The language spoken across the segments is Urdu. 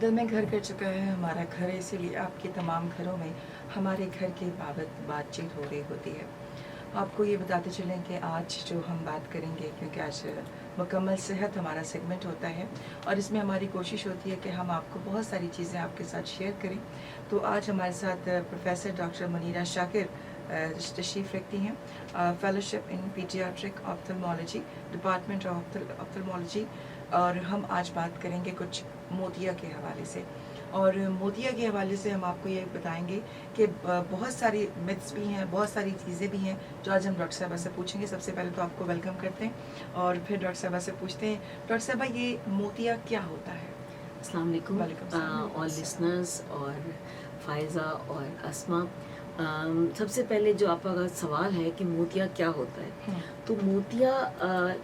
دل میں گھر کر چکا ہے ہمارا گھر، اسی لیے آپ کے تمام گھروں میں ہمارے گھر کے بابت بات چیت ہو رہی ہوتی ہے۔ آپ کو یہ بتاتے چلیں کہ آج جو ہم بات کریں گے، کیونکہ آج مکمل صحت ہمارا سیگمنٹ ہوتا ہے اور اس میں ہماری کوشش ہوتی ہے کہ ہم آپ کو بہت ساری چیزیں آپ کے ساتھ شیئر کریں، تو آج ہمارے ساتھ پروفیسر ڈاکٹر منیرہ شاکر تشریف رکھتی ہیں، fellowship in paediatric ophthalmology, department of ophthalmology, اور ہم آج بات کریں گے کچھ موتیا کے حوالے سے۔ اور موتیا کے حوالے سے ہم آپ کو یہ بتائیں گے کہ بہت ساری متس بھی ہیں، بہت ساری چیزیں بھی ہیں جو آج ہم ڈاکٹر صاحبہ سے پوچھیں گے۔ سب سے پہلے تو آپ کو ویلکم کرتے ہیں اور پھر ڈاکٹر صاحبہ سے پوچھتے ہیں، ڈاکٹر صاحبہ یہ موتیا کیا ہوتا ہے؟ السلام علیکم وعلیکم السلام۔ آل لسنرز اور فائزہ اور اسما۔ سب سے پہلے جو آپ کا سوال ہے کہ موتیا کیا ہوتا ہے، تو موتیا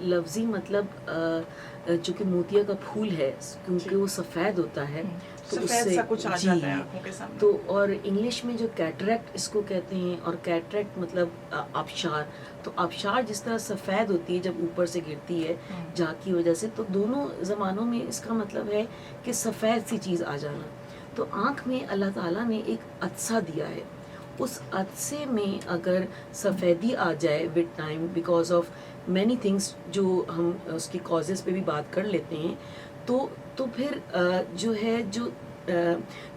لفظی مطلب چونکہ موتیا کا پھول ہے کیونکہ وہ سفید ہوتا ہے تو اس سفید سے سا کچھ آ جی جاتا ہے آنکھوں کے سامنے۔ تو اور انگلش میں جو کیٹریکٹ اس کو کہتے ہیں، اور کیٹریکٹ مطلب آبشار، تو آبشار جس طرح سفید ہوتی ہے جب اوپر سے گرتی ہے جھاگ کی وجہ سے، تو دونوں زمانوں میں اس کا مطلب ہے کہ سفید سی چیز آ جانا۔ تو آنکھ میں اللہ تعالیٰ نے ایک عدسہ دیا ہے، اس عدسے میں اگر سفیدی آ جائے with time because of many things جو ہم اس کی کازز پہ بھی بات کر لیتے ہیں، تو پھر جو ہے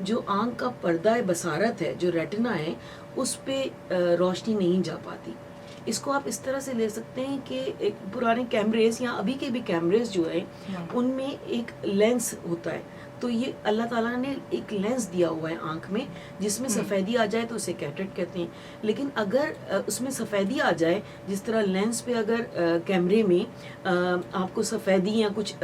جو آنکھ کا پردہ بصارت ہے، جو ریٹنا ہے، اس پہ روشنی نہیں جا پاتی۔ اس کو آپ اس طرح سے لے سکتے ہیں کہ ایک پرانے کیمریز یا ابھی کے بھی کیمریز جو ہیں ان میں ایک لینس ہوتا ہے، تو یہ اللہ تعالیٰ نے ایک لینس دیا ہوا ہے آنکھ میں، جس میں سفیدی آ جائے تو اسے کیٹریکٹ کہتے ہیں۔ لیکن اگر اس میں سفیدی آ جائے، جس طرح لینس پہ اگر کیمرے میں آپ کو سفیدی یا کچھ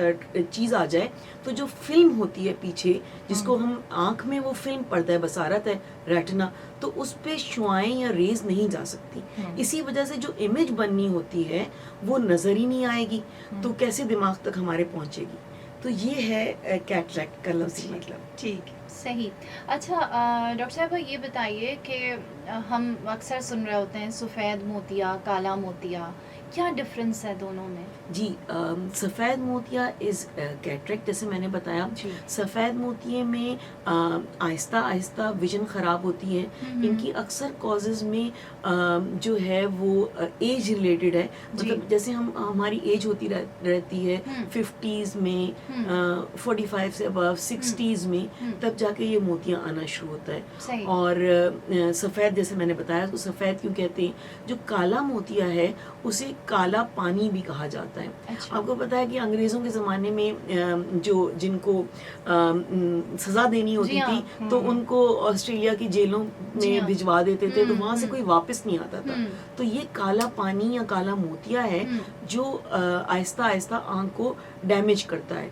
چیز آ جائے، تو جو فلم ہوتی ہے پیچھے، جس کو ہم آنکھ میں وہ فلم پردہ بصارت ہے ریٹنا، تو اس پہ شعاعیں یا ریز نہیں جا سکتی۔ اسی وجہ سے جو امیج بننی ہوتی ہے وہ نظر ہی نہیں آئے گی، تو کیسے دماغ تک ہمارے پہنچے گی؟ تو یہ ہے کیٹریکٹ کا لفظی مطلب۔ ٹھیک ہے، صحیح۔ اچھا ڈاکٹر صاحبہ یہ بتائیے کہ ہم اکثر سن رہے ہوتے ہیں سفید موتیا، کالا موتیا، کیا ڈفرینس ہے دونوں میں؟ جی سفید موتیا از کیٹریکٹ، جیسے میں نے بتایا۔ جی سفید موتیے میں آہستہ آہستہ ویژن خراب ہوتی ہے۔ ان کی اکثر کازز میں جو ہے وہ ایج ریلیٹڈ ہے، مطلب جیسے ہماری ایج ہوتی رہتی ہے 50s میں، 45 سے ابو 60s میں، تب جا کے یہ موتیاں آنا شروع ہوتا ہے۔ اور سفید جیسے میں نے بتایا، اس کو سفید کیوں کہتے ہیں؟ جو کالا موتیا ہے اسے کالا پانی بھی کہا جاتا ہے۔ آپ کو پتا ہے کہ انگریزوں کے زمانے میں جن کو سزا دینی ہوتی تھی تو ان کو آسٹریلیا کی جیلوں میں بھجوا دیتے تھے، تو وہاں سے کوئی واپس نہیں آتا تھا۔ تو یہ کالا پانی یا کالا موتیا ہے جو آہستہ آہستہ آنکھ کو ڈیمیج کرتا ہے۔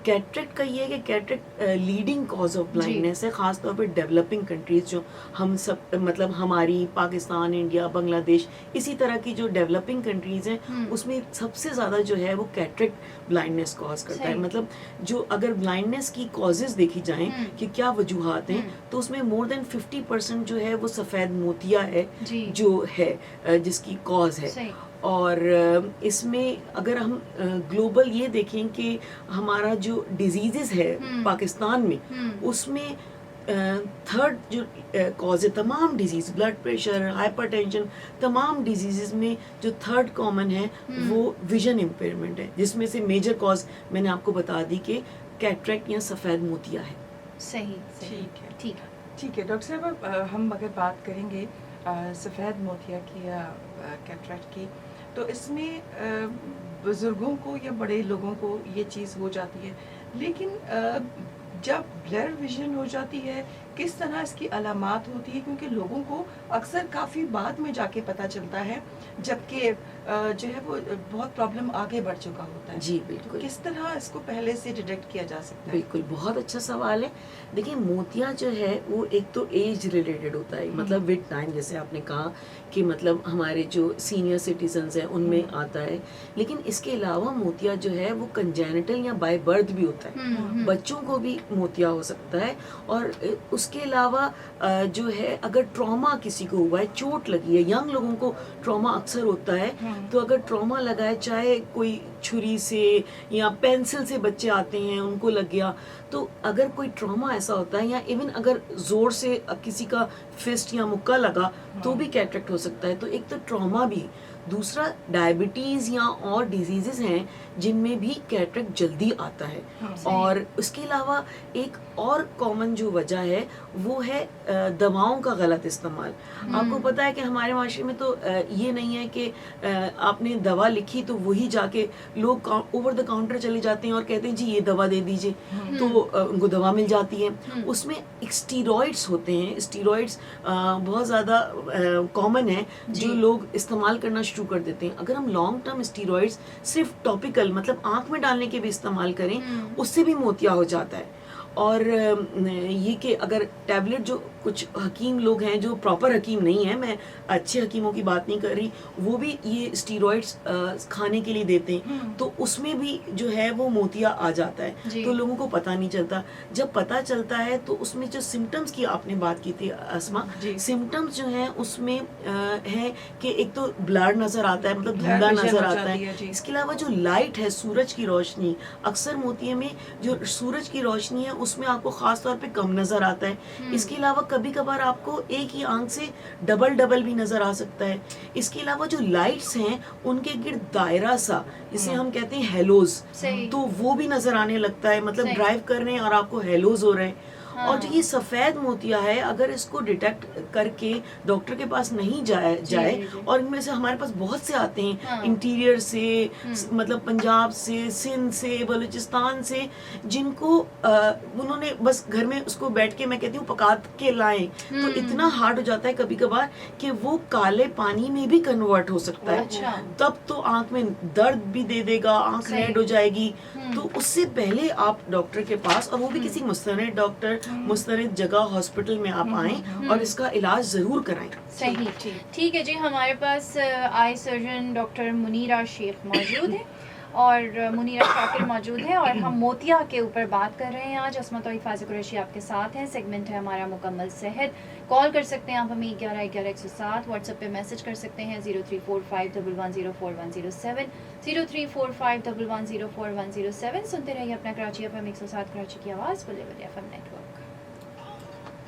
کیٹریکٹ کا یہ ہے کہ cataract leading cause of blindness ہے، خاص طور پہ ڈیولپنگ کنٹریز جو ہم سب مطلب ہماری پاکستان، انڈیا، بنگلہ دیش، اسی طرح کی جو ڈیولپنگ کنٹریز ہیں اس میں سب سے زیادہ جو ہے وہ کیٹریکٹ بلائنڈنیس کاز کرتا ہے۔ مطلب جو اگر بلائنڈنیس کی کازز دیکھی جائیں کہ کیا وجوہات ہیں، تو اس میں مور دین 50% جو ہے وہ سفید موتیا ہے جو ہے جس کی کاز ہے۔ اور اس میں اگر ہم گلوبل یہ دیکھیں کہ ہمارا جو ڈیزیزز ہے پاکستان میں، اس میں تھرڈ جو کاز ہے تمام diseases, blood pressure, hypertension, تمام ڈیزیزز میں جو تھرڈ کامن ہے وہ ویژن امپیئرمنٹ ہے، جس میں سے میجر کاز میں نے آپ کو بتا دی کہ کیٹریکٹ یا سفید موتیا ہے۔ صحیح، ٹھیک ہے، ٹھیک ہے۔ ٹھیک ہے ڈاکٹر صاحب، ہم اگر بات کریں گے سفید موتیا کی یا کیٹریکٹ کی، تو اس میں بزرگوں کو یا بڑے لوگوں کو یہ چیز ہو جاتی ہے، لیکن جب بلر ویژن ہو جاتی ہے کس طرح اس کی علامات ہوتی ہے؟ کیونکہ لوگوں کو اکثر کافی بعد میں جا کے پتہ چلتا ہے، جبکہ جو ہے وہ بہت پرابلم آگے بڑھ چکا ہوتا ہے۔ جی بالکل، کس طرح اس کو پہلے سے ڈیٹیکٹ کیا جا سکتا ہے؟ بالکل، بہت اچھا سوال ہے۔ دیکھیں موتیا جو ہے وہ ایک تو ایج ریلیٹڈ ہوتا ہے، مطلب ود ٹائم، جیسے آپ نے کہا کہ مطلب ہمارے جو سینئر سٹیزنز ہیں ان میں آتا ہے، لیکن اس کے علاوہ موتیا جو ہے وہ کنجینٹل یا بائی برتھ بھی ہوتا ہے، بچوں کو بھی موتیا ہو سکتا ہے، اور اس کے علاوہ جو ہے اگر ٹراما کسی کو ہوا ہے, چوٹ لگی ہے, ینگ لوگوں کو ٹراما اکثر ہوتا ہے, تو اگر ٹراما لگا ہے, چاہے کوئی چھری سے یا پینسل سے بچے آتے ہیں ان کو لگ گیا, تو اگر کوئی ٹراما ایسا ہوتا ہے, یا ایون اگر زور سے کسی کا فسٹ یا مکہ لگا تو بھی کیٹریکٹ ہو سکتا ہے. تو ایک تو ٹراما بھی, دوسرا ڈائبٹیز یا اور ڈیزیزز ہیں جن میں بھی کیٹریکٹ جلدی آتا ہے. اور اس کے علاوہ ایک اور کامن جو وجہ ہے وہ ہے دواؤں کا غلط استعمال. آپ کو پتہ ہے کہ ہمارے معاشرے میں تو یہ نہیں ہے کہ آپ نے دوا لکھی تو وہی جا کے لوگ اوور دا کاؤنٹر چلے جاتے ہیں اور کہتے ہیں جی یہ دوا دے دیجیے, تو ان کو دوا مل جاتی ہے. اس میں اسٹیرائڈس ہوتے ہیں, اسٹیرائڈس بہت زیادہ کامن ہے جو لوگ استعمال کرنا شروع کر دیتے ہیں. اگر ہم لانگ ٹرم اسٹیرائڈس صرف ٹاپیکل مطلب آنکھ میں ڈالنے کے بھی استعمال کریں, اس سے بھی موتیا ہو جاتا ہے. اور یہ کہ اگر ٹیبلٹ, جو کچھ حکیم لوگ ہیں جو پراپر حکیم نہیں ہیں, میں اچھے حکیموں کی بات نہیں کر رہی, وہ بھی یہ اسٹیرائڈس کھانے کے لیے دیتے ہیں, تو اس میں بھی جو ہے وہ موتیا آ جاتا ہے. تو لوگوں کو پتہ نہیں چلتا. جب پتہ چلتا ہے تو اس میں جو سمٹمز کی آپ نے بات کی تھی اسما, سمٹمز جو ہیں اس میں ہے کہ ایک تو بلر نظر آتا ہے, مطلب دھندلا نظر آتا ہے. اس کے علاوہ جو لائٹ ہے, سورج کی روشنی, اکثر موتیے میں جو سورج کی روشنی ہے اس میں آپ کو خاص طور پہ کم نظر آتا ہے. اس کے علاوہ کبھی کبھار آپ کو ایک ہی آنکھ سے ڈبل بھی نظر آ سکتا ہے. اس کے علاوہ جو لائٹس ہیں ان کے گرد دائرہ سا, جسے ہم کہتے ہیں ہیلوز, تو وہ بھی نظر آنے لگتا ہے. مطلب ڈرائیو کر رہے ہیں اور آپ کو ہیلوز ہو رہے ہیں. اور جو یہ سفید موتیا ہے, اگر اس کو ڈیٹیکٹ کر کے ڈاکٹر کے پاس نہیں جائے اور ان میں سے ہمارے پاس بہت سے آتے ہیں انٹیریئر سے, مطلب پنجاب سے, سندھ سے, بلوچستان سے, جن کو انہوں نے بس گھر میں اس کو بیٹھ کے, میں کہتی ہوں پکا کے لائیں, تو اتنا ہارڈ ہو جاتا ہے کبھی کبھار کہ وہ کالے پانی میں بھی کنورٹ ہو سکتا ہے. تب تو آنکھ میں درد بھی دے دے گا, آنکھ ریڈ ہو جائے گی. تو اس سے پہلے آپ ڈاکٹر کے پاس, اور وہ بھی کسی مستند ڈاکٹر, مستند جگہ, ہاسپٹل میں آپ آئیں اور اس کا علاج ضرور کرائیں. صحیح, ٹھیک ہے جی. ہمارے پاس آئی سرجن ڈاکٹر منیرہ شیخ موجود ہے اور منیرہ شاکر موجود ہے, اور ہم موتیا کے اوپر بات کر رہے ہیں آج. عصمت اور حفاظ قریشی آپ کے ساتھ ہیں. سیگمنٹ ہے ہمارا مکمل صحت. کال کر سکتے ہیں آپ ہمیں 1111 واٹس ایپ پہ میسج کر سکتے ہیں 0345110410 0345110410. سنتے رہیے اپنا کراچی FM 107 کراچی کی آواز. بلے بلے FM 90.